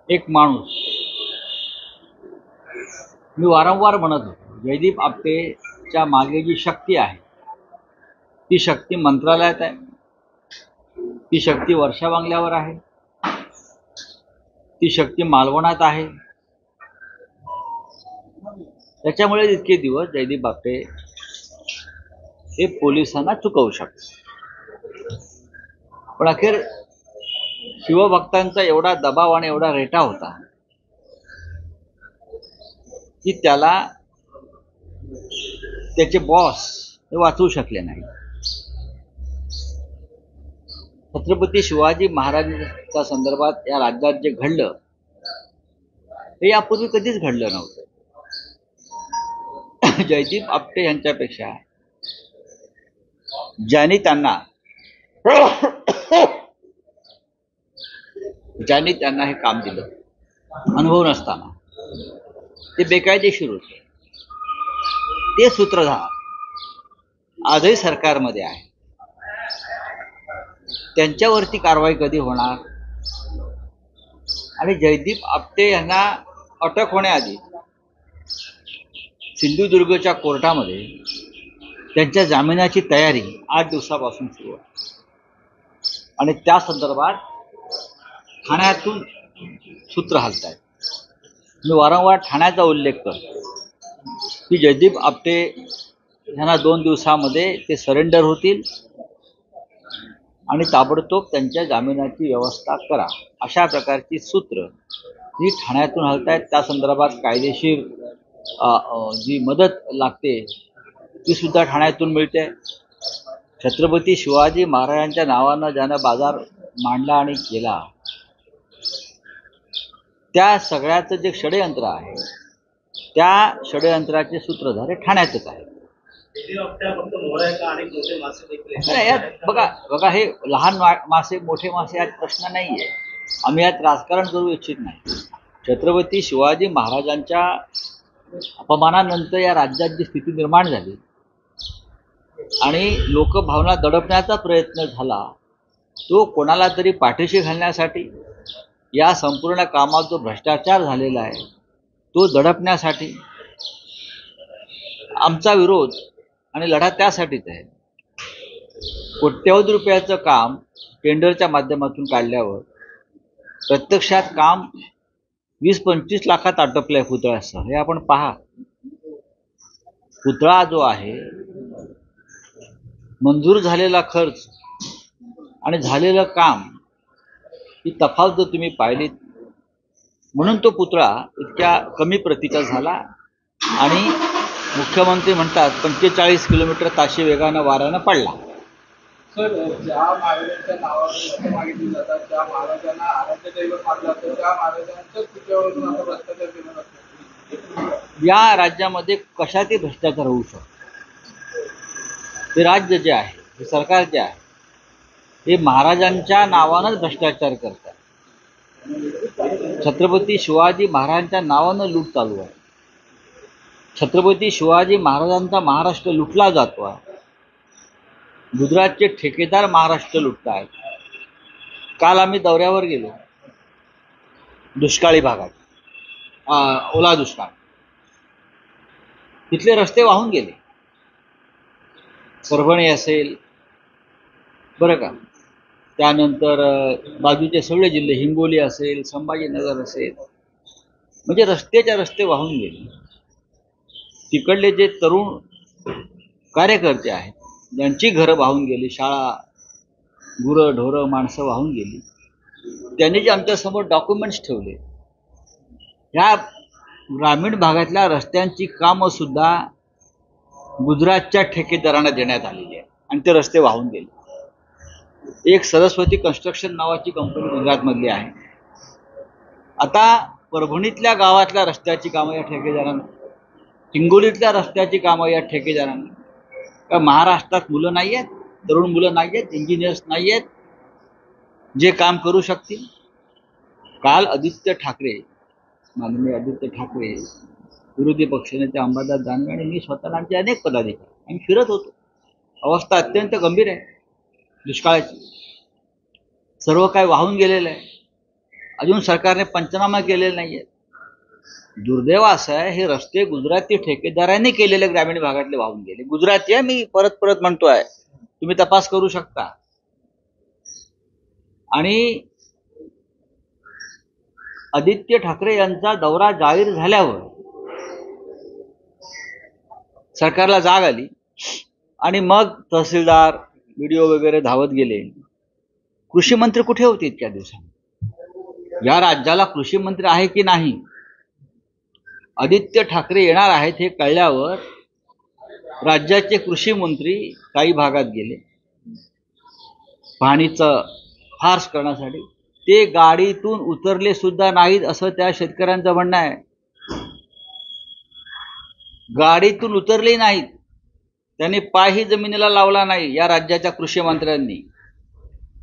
एक माणूस, मी वारंवार म्हणत होतो, जयदीप आपटेच्या मागे जी शक्ती आहे ती शक्ती मंत्रालयात आहे, ती शक्ती वर्षा बंगल्यावर आहे, ती शक्ती मालवणात आहे. त्याच्यामुळे इतके दिवस जयदीप आपटे हे पोलिसांना चुकवू शकतात. पण अखेर शिवभक्तांचा एवढा दबाव आणि एवढा रेटा होता की त्याला त्याचे बॉस हे वाचवू शकले नाही. छत्रपती शिवाजी महाराजांच्या संदर्भात या राज्यात जे घडलं हे यापूर्वी कधीच घडलं नव्हतं. जयदीप आपटे यांच्यापेक्षा ज्यांनी त्यांना हे काम दिलं, अनुभव नसताना ते बेकायदेशीर होते, ते सूत्रधार आजही सरकारमध्ये आहे. त्यांच्यावरती कारवाई कधी होणार? आणि जयदीप आपटे यांना अटक होण्याआधी सिंधुदुर्गच्या कोर्टामध्ये त्यांच्या जामिनाची तयारी 8 दिवसापासून सुरू आहे. आणि त्या संदर्भात ठाण्यातून सूत्र हलत आहेत. मी वारंवार ठाण्याचा उल्लेख करतो की जयदीप आपटे यांना 2 दिवसामध्ये ते सरेंडर होतील आणि ताबडतोब त्यांच्या जामिनाची व्यवस्था करा, अशा प्रकारची सूत्र ही ठाण्यातून हलत आहेत. त्या संदर्भात कायदेशीर जी मदत लागते ती सुद्धा ठाण्यातून मिळते. छत्रपती शिवाजी महाराजांच्या नावानं ज्यानं बाजार मांडला आणि केला, त्या सगळ्याचं जे षडयंत्र आहे त्या षडयंत्राचे सूत्रधार हे ठाण्यातच आहे. बघा हे लहान मासे मोठे मासे यात प्रश्न नाहीये. आम्ही यात राजकारण करू इच्छित नाही. छत्रपती शिवाजी महाराजांच्या अपमानानंतर या राज्यात जी स्थिती निर्माण झाली आणि लोकभावना दडपण्याचा प्रयत्न झाला, तो कोणाला तरी पाठीशी घालण्यासाठी, या संपूर्ण कामात जो भ्रष्टाचार झालेला आहे तो दडपण्यासाठी आमचा विरोध आणि लढा त्यासाठीच आहे. कोट्यवधी रुपयाचं काम टेंडरच्या माध्यमातून काढल्यावर प्रत्यक्षात काम 20-25 लाखात आटपलंय पुतळ्यासह. हे आपण पहा. पुतळा जो आहे, मंजूर झालेला खर्च आणि झालेलं काम ही तफावत जर तुम्ही पाहिलीत, म्हणून तो पुतळा इतक्या कमी प्रतीचा झाला. आणि मुख्यमंत्री म्हणतात 45 किलोमीटर ताशी वेगानं वाऱ्यानं पडला. सर, ज्या महाराजांच्या नावावर मागितली जातात, त्या महाराजांना आराध्य दैवत मानलं जातं, त्या महाराजांच्याच पुतळ्यावरून आता भ्रष्टाचार केला जातो. या राज्यामध्ये कशातही भ्रष्टाचार होऊ शकतो. हे राज्य जे आहे, हे सरकार जे आहे, हे महाराजांच्या नावानंच भ्रष्टाचार करतात. छत्रपती शिवाजी महाराजांच्या नावानं लूट चालू आहे. छत्रपती शिवाजी महाराजांचा महाराष्ट्र लुटला जातो आहे. गुजरातचे ठेकेदार महाराष्ट्र लुटत आहेत. काल आम्ही दौऱ्यावर गेलो दुष्काळी भागात, ओला दुष्काळ. तिथले रस्ते वाहून गेले. परभणी असेल बरं का, त्यानंतर बाजूचे सगळे जिल्हे, हिंगोली असेल, संभाजीनगर असेल, म्हणजे रस्त्याच्या रस्ते वाहून गेले. तिकडले जे तरुण कार्यकर्ते आहेत ज्यांची घरं वाहून गेली, शाळा, गुरं ढोरं माणसं वाहून गेली, त्यांनी जे आमच्यासमोर डॉक्युमेंट्स ठेवले, ह्या ग्रामीण भागातल्या रस्त्यांची कामं सुद्धा गुजरातच्या ठेकेदारांना देण्यात आलेली आहे आणि ते रस्ते वाहून गेले. एक सरस्वती कन्स्ट्रक्शन नावाची कंपनी गुजरातमधली आहे. आता परभणीतल्या गावातल्या रस्त्याची कामं या ठेकेदारांना, हिंगोलीतल्या रस्त्याची कामं या ठेकेदारांना. का महाराष्ट्रात मुलं नाही आहेत, तरुण मुलं नाही आहेत, इंजिनियर्स नाही आहेत जे काम करू शकतील? काल माननीय आदित्य ठाकरे, विरोधी पक्षनेते अंबादास दानवे आणि मी स्वतः आमचे अनेक पदाधिकारी आम्ही फिरत होतो. अवस्था अत्यंत गंभीर आहे दुष्काळाची. सर्व काय वाहून गेलेलं आहे. अजून सरकारने पंचनामा केलेले नाहीये. दुर्दैव असं आहे, हे रस्ते गुजराती ठेकेदारांनी केलेले ग्रामीण भागातले वाहून गेले. गुजराती आहे, मी परत परत म्हणतोय, तुम्ही तपास करू शकता. आणि आदित्य ठाकरे यांचा दौरा जाहीर झाल्यावर सरकारला जाग आली आणि मग तहसीलदार व्हिडिओ वगैरे धावत गेले. कृषी मंत्री कुठे होते इतक्या दिवसांनी? या राज्याला कृषी मंत्री आहे की नाही? आदित्य ठाकरे येणार आहेत हे कळल्यावर राज्याचे कृषी मंत्री काही भागात गेले पाहणीचं फार्स करण्यासाठी. ते गाडीतून उतरले सुद्धा नाहीत असं त्या शेतकऱ्यांचं म्हणणं आहे. गाडीतून उतरले नाहीत, त्यांनी पायही जमिनीला लावला नाही या राज्याच्या कृषी मंत्र्यांनी.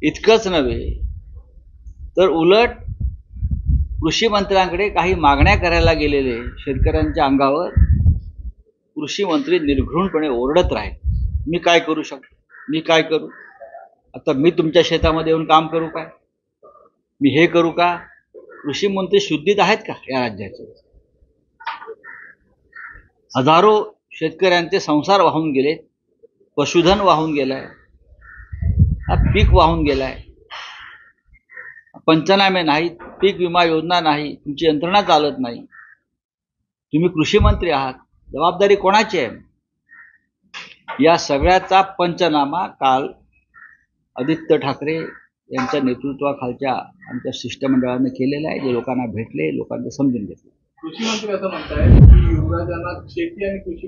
इतकंच नव्हे तर उलट कृषी मंत्र्यांकडे काही मागण्या करायला गेलेले शेतकऱ्यांच्या अंगावर कृषी मंत्री निर्घृणपणे ओरडत राहिले, मी काय करू शकतो, मी काय करू, आता मी तुमच्या शेतामध्ये येऊन काम करू काय, मी हे करू का? कृषी मंत्री शुद्धीत आहेत का या राज्याचे? हजारो शेतकऱ्यांचे संसार वाहून गेले, पशुधन वाहून गेलाय, पीक वाहून गेलाय, पंचनामे नाहीत, पीक विमा योजना नाही, तुमची यंत्रणा चालत नाही. तुम्ही कृषी मंत्री आहात, जबाबदारी कोणाची आहे? या सगळ्याचा पंचनामा काल आदित्य ठाकरे यांच्या नेतृत्वाखालच्या आमच्या शिष्टमंडळाने केलेला आहे. जे लोकांना भेटले, लोकांना समजून घेतले. कृषी मंत्री असं म्हणतायत की युवराजांना शेती आणि कृषी